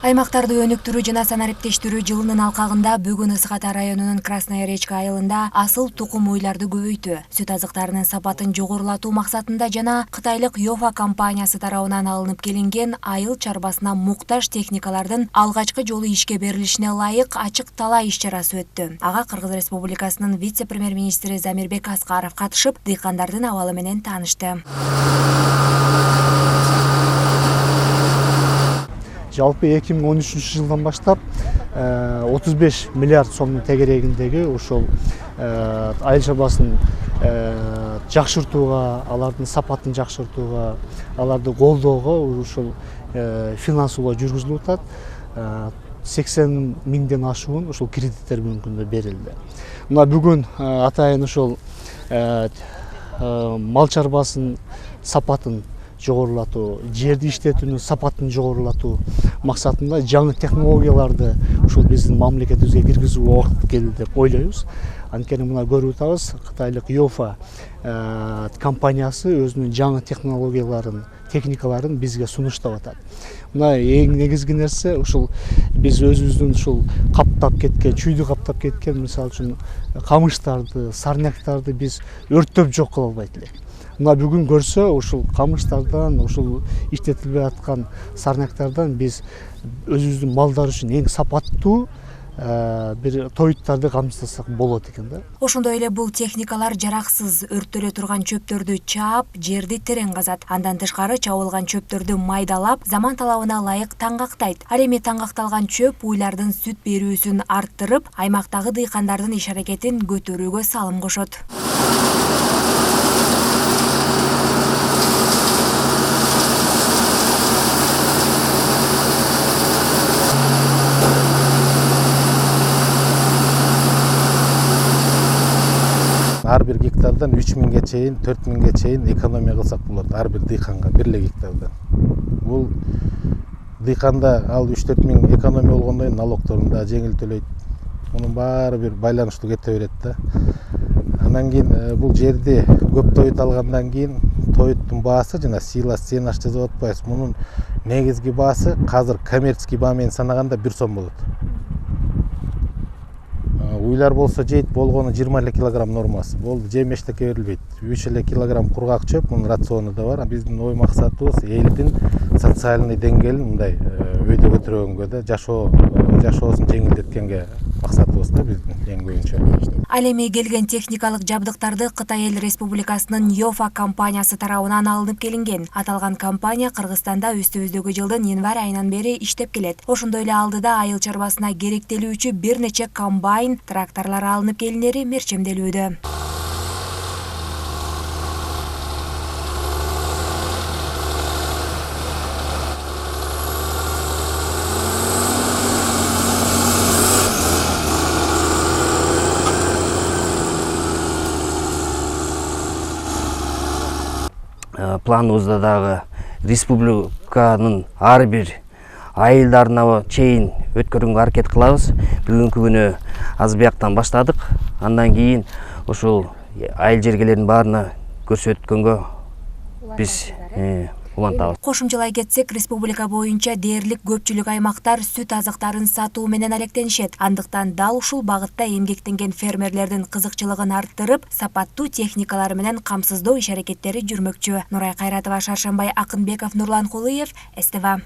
Аймактарды өнүктүрүү жана санариптештирүү жылынын алкагында бүгүн Ысык Ата районунун Красная Речка айылында асыл тукум уйларды көбөйтүү, сүт азыктарынын сапатын жогорулатуу максатында жана кытайлык Йофа компаниясы тарабынан алынып келинген айыл чарбасына муктаж техникалардын алгачкы жолу ишке берилишине ылайык ачык талаа иш-чарасы өттү. Ага Кыргыз Республикасынын вице-премьер-министри Замирбек Аскаров катышып, дыйкандардын абалы менен таанышты. Жалпы 2013 жылдан баштап 35 миллиард сомдун тегерегиндеги ушул айыл чарбасын жакшыртууга, алардын сапатын жакшыртууга, аларды колдоого ушул финансылоо жүргүзүлүп атат. 80 миңден ашуун ушул кредиттер бүгүнкү күндө берилди. Мына бүгүн атайын ушул мал чарбасын сапатын жогорулатуу, жерди иштетүүнүн сапатын жогорулатуу максатында жаңы технологияларды ушул биздин мамлекетибизге киргизүү убакыт келди деп ойлойбуз. Анткени мына көрүп атабыз, кытайлык Йофа компаниясы өзүнүн жаңы технологияларын, техникаларын бизге сунуштап атат. Мына эң негизги нерсе ушул биз өзүбүздүн ушул каптап кеткен, чүйдү каптап кеткен, мисалы үчүн камыштарды, сарняктарды биз өрттөп жок кыла албайт элек. Мына бүгүн көрсө ушул камыштардан, ушул иштетилбей аткан сарняктардан биз өзүбүздүн малдар үчүн эң сапаттуу бир тоюттарды камсыздасак болот экен да. Ошондой эле бул техникалар жараксыз өрттөлө турган чөптөрдү чаап, жерди терең казат. Андан тышкары чабылган чөптөрдү майдалап, заман талабына ылайык таңгактайт. Ал эми таңгакталган чөп уйлардын сүт берүүсүн арттырып, аймактагы дыйкандардын иш аракетин көтөрүүгө салым кошот. Ар бир гектардан 3000 чейин, 4000 чейин экономия кылсак болот ар бир дыйканга 1 гектардан. Бул дыйканда ал 3-4 миң экономия болгондон кийин налогторун да жеңил төлөйт. Мунун баары бир байланыштуу кете берет да. Андан кийин бул жерди көп тоют алгандан кийин тоюттун баасы жана сыйлаш, сенаш жазып атпайбыз. Мунун негизги баасы азыр коммерческий баа менен санаганда 1 сом болот. Уйлар болсо жейт болгону 20 килограмм нормасы. Болду, жем эчтеке берилбейт. 3 килограмм кургак чөп, мунун рациону да бар. Биздин ой максатыбыз элдин социальный деңгээлин мындай өйдө көтөргөнгө да, жашоосун жеңилдеткенге максатыбыз да биздин эң көбүнчө. Ал эми келген техникалык жабдыктарды Кытай Эл Республикасынын Йофа компаниясы тарабынан алынып келинген. Аталган компания Кыргызстанда үстүбүздөгү жылдын январь айынан бери иштеп келет. Ошондой эле алдыда айыл чарбасына керектелүүчү бир нече комбайн, тракторлор алынып келинери мерчемделүүдө. Планыбызда дагы республиканын ар бир айылдарына чейин өткөрүүгө аракет кылабыз. Бүгүнкү күнү Азбияктан баштадык. Андан кийин ушул айыл жергелердин баарына көрсөткөнгө биз улантабыз. Кошумчалай кетсек, республика боюнча дээрлик көпчүлүк аймактар сүт азыктарын сатуу менен алектенишет. Андыктан дал ушул багытта эмгектенген фермерлердин кызыкчылыгын арттырып, сапаттуу техникалар менен камсыздоо иш аракеттери жүрмөкчү. Нурай Кайратова, Шаршамбай Акынбеков, Нурлан Кулыев, СТВ.